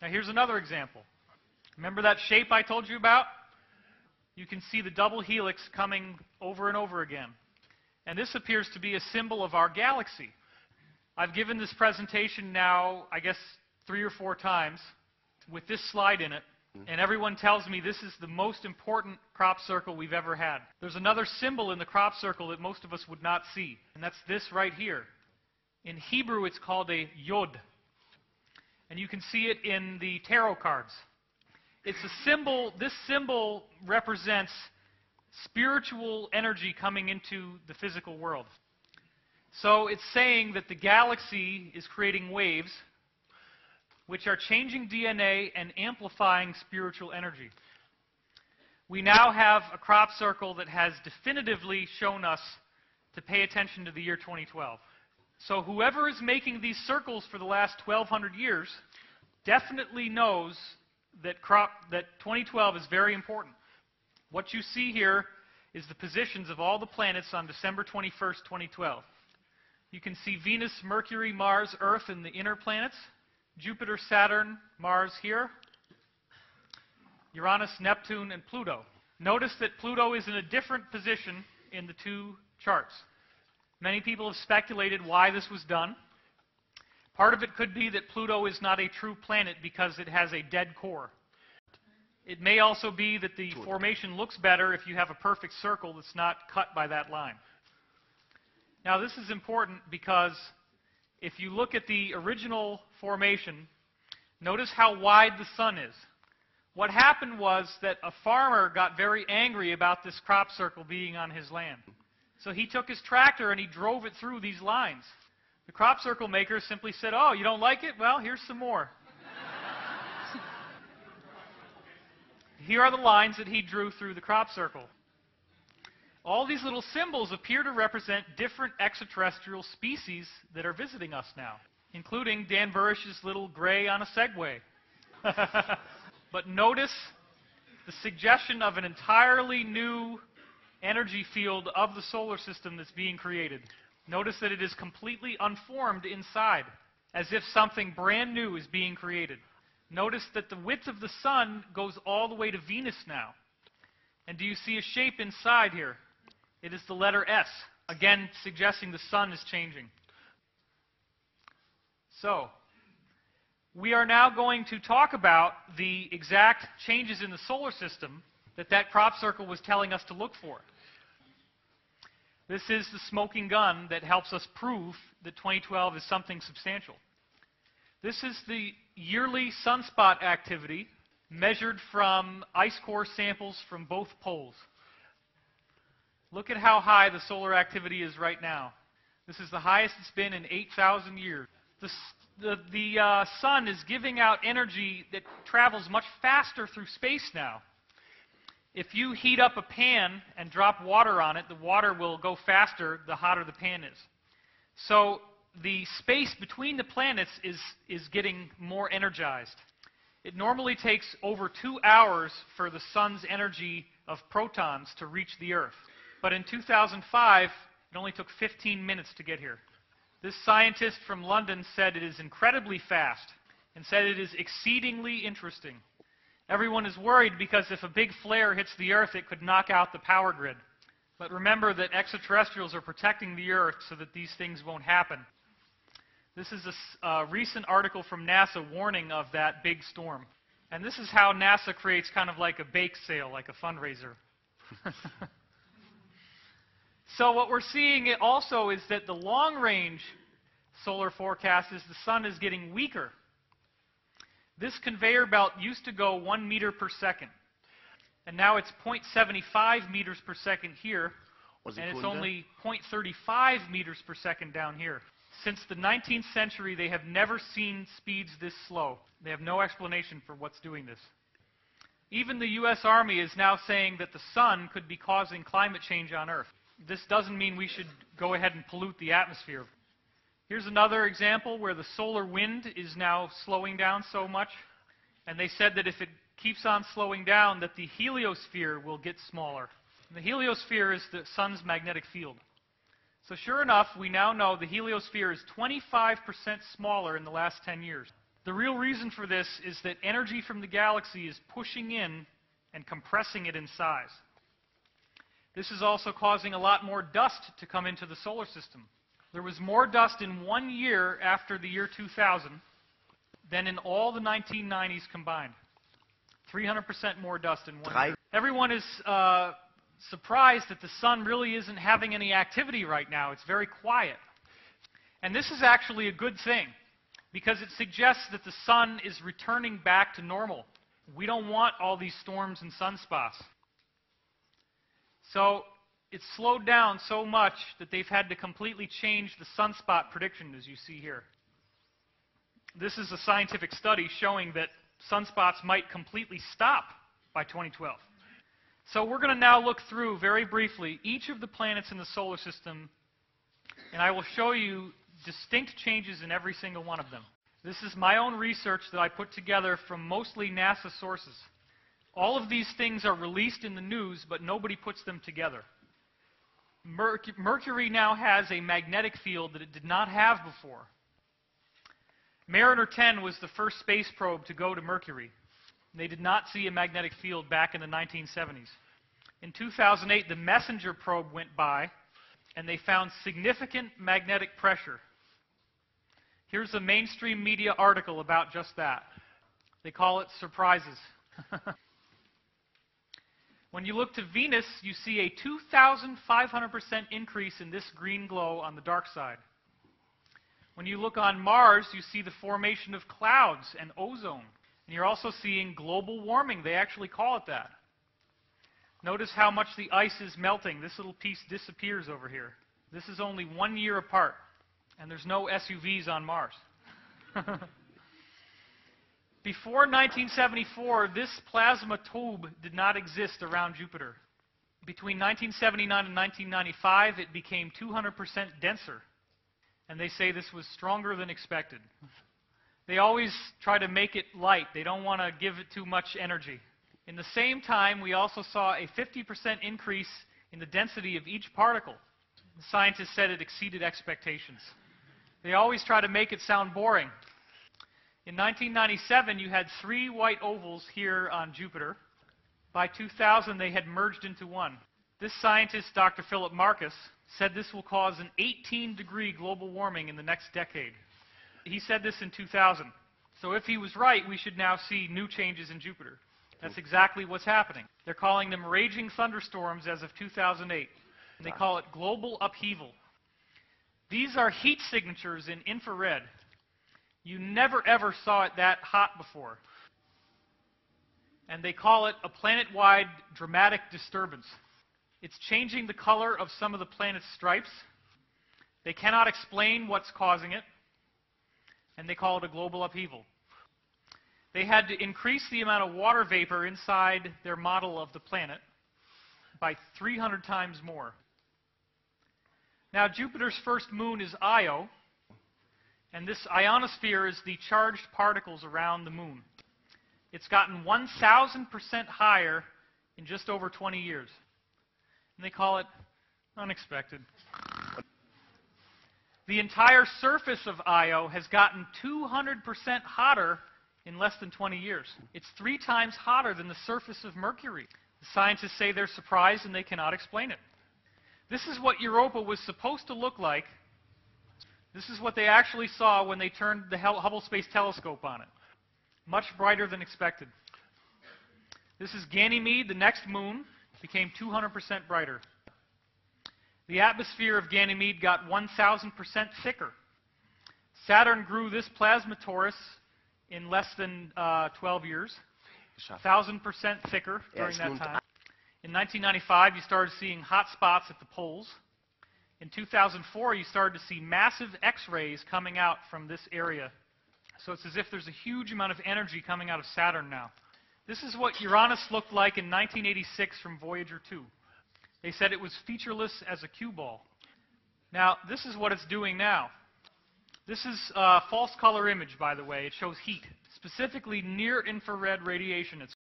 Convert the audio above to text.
Now here's another example. Remember that shape I told you about? You can see the double helix coming over and over again. And this appears to be a symbol of our galaxy. I've given this presentation now, I guess, 3 or 4 times with this slide in it. And everyone tells me this is the most important crop circle we've ever had. There's another symbol in the crop circle that most of us would not see, and that's this right here. In Hebrew, it's called a yod. And you can see it in the tarot cards. It's a symbol, this symbol represents spiritual energy coming into the physical world. So it's saying that the galaxy is creating waves which are changing DNA and amplifying spiritual energy. We now have a crop circle that has definitively shown us to pay attention to the year 2012. So whoever is making these circles for the last 1,200 years definitely knows that 2012 is very important. What you see here is the positions of all the planets on December 21st, 2012. You can see Venus, Mercury, Mars, Earth, and the inner planets. Jupiter, Saturn, Mars here. Uranus, Neptune, and Pluto. Notice that Pluto is in a different position in the 2 charts. Many people have speculated why this was done. Part of it could be that Pluto is not a true planet because it has a dead core. It may also be that the formation looks better if you have a perfect circle that's not cut by that line. Now this is important because if you look at the original formation, notice how wide the sun is. What happened was that a farmer got very angry about this crop circle being on his land. So he took his tractor and he drove it through these lines. The crop circle maker simply said, "Oh, you don't like it? Well, here's some more." Here are the lines that he drew through the crop circle. All these little symbols appear to represent different extraterrestrial species that are visiting us now, including Dan Burish's little gray on a Segway. But notice the suggestion of an entirely new energy field of the solar system that's being created. Notice that it is completely unformed inside, as if something brand new is being created. Notice that the width of the sun goes all the way to Venus now. And do you see a shape inside here? It is the letter S, again suggesting the sun is changing. So, we are now going to talk about the exact changes in the solar system that crop circle was telling us to look for. This is the smoking gun that helps us prove that 2012 is something substantial. This is the yearly sunspot activity measured from ice core samples from both poles. Look at how high the solar activity is right now. This is the highest it's been in 8,000 years. The sun is giving out energy that travels much faster through space now. If you heat up a pan and drop water on it, the water will go faster the hotter the pan is. So the space between the planets is getting more energized. It normally takes over 2 hours for the sun's energy of protons to reach the Earth. But in 2005, it only took 15 minutes to get here. This scientist from London said it is incredibly fast and said it is exceedingly interesting. Everyone is worried because if a big flare hits the Earth, it could knock out the power grid. But remember that extraterrestrials are protecting the Earth so that these things won't happen. This is a recent article from NASA warning of that big storm. And this is how NASA creates kind of like a bake sale, like a fundraiser. So what we're seeing also is that the long-range solar forecast is the sun is getting weaker. This conveyor belt used to go 1 meter per second. And now it's 0.75 meters per second here. And it's only 0.35 meters per second down here. Since the 19th century, they have never seen speeds this slow. They have no explanation for what's doing this. Even the U.S. Army is now saying that the sun could be causing climate change on Earth. This doesn't mean we should go ahead and pollute the atmosphere. Here's another example where the solar wind is now slowing down so much. And they said that if it keeps on slowing down, that the heliosphere will get smaller. And the heliosphere is the sun's magnetic field. So sure enough, we now know the heliosphere is 25% smaller in the last 10 years. The real reason for this is that energy from the galaxy is pushing in and compressing it in size. This is also causing a lot more dust to come into the solar system. There was more dust in 1 year after the year 2000 than in all the 1990s combined. 300% more dust in 1 year. Everyone is surprised that the sun really isn't having any activity right now. It's very quiet. And this is actually a good thing, because it suggests that the sun is returning back to normal. We don't want all these storms and sunspots. So it's slowed down so much that they've had to completely change the sunspot prediction, as you see here. This is a scientific study showing that sunspots might completely stop by 2012. So we're going to now look through, very briefly, each of the planets in the solar system, and I will show you distinct changes in every single one of them. This is my own research that I put together from mostly NASA sources. All of these things are released in the news, but nobody puts them together. Mercury now has a magnetic field that it did not have before. Mariner 10 was the first space probe to go to Mercury. They did not see a magnetic field back in the 1970s. In 2008, the Messenger probe went by, and they found significant magnetic pressure. Here's a mainstream media article about just that. They call it surprises. When you look to Venus, you see a 2,500% increase in this green glow on the dark side. When you look on Mars, you see the formation of clouds and ozone. And you're also seeing global warming. They actually call it that. Notice how much the ice is melting. This little piece disappears over here. This is only 1 year apart. And there's no SUVs on Mars. Before 1974, this plasma tube did not exist around Jupiter. Between 1979 and 1995, it became 200% denser. And they say this was stronger than expected. They always try to make it light. They don't want to give it too much energy. In the same time, we also saw a 50% increase in the density of each particle. The scientists said it exceeded expectations. They always try to make it sound boring. In 1997, you had 3 white ovals here on Jupiter. By 2000, they had merged into one. This scientist, Dr. Philip Marcus, said this will cause an 18-degree global warming in the next decade. He said this in 2000. So if he was right, we should now see new changes in Jupiter. That's exactly what's happening. They're calling them raging thunderstorms as of 2008. And they call it global upheaval. These are heat signatures in infrared. You never ever saw it that hot before. And they call it a planet-wide dramatic disturbance. It's changing the color of some of the planet's stripes. They cannot explain what's causing it. And they call it a global upheaval. They had to increase the amount of water vapor inside their model of the planet by 300 times more. Now, Jupiter's first moon is Io, and this ionosphere is the charged particles around the moon. It's gotten 1,000% higher in just over 20 years. And they call it unexpected. The entire surface of Io has gotten 200% hotter in less than 20 years. It's 3 times hotter than the surface of Mercury. The scientists say they're surprised and they cannot explain it. This is what Europa was supposed to look like. This is what they actually saw when they turned the Hubble Space Telescope on it. Much brighter than expected. This is Ganymede, the next moon, became 200% brighter. The atmosphere of Ganymede got 1,000% thicker. Saturn grew this plasma torus in less than 12 years, 1,000% thicker during that time. In 1995, you started seeing hot spots at the poles. In 2004, you started to see massive X-rays coming out from this area. So it's as if there's a huge amount of energy coming out of Saturn now. This is what Uranus looked like in 1986 from Voyager 2. They said it was featureless as a cue ball. Now, this is what it's doing now. This is a false color image, by the way. It shows heat, specifically near-infrared radiation. It's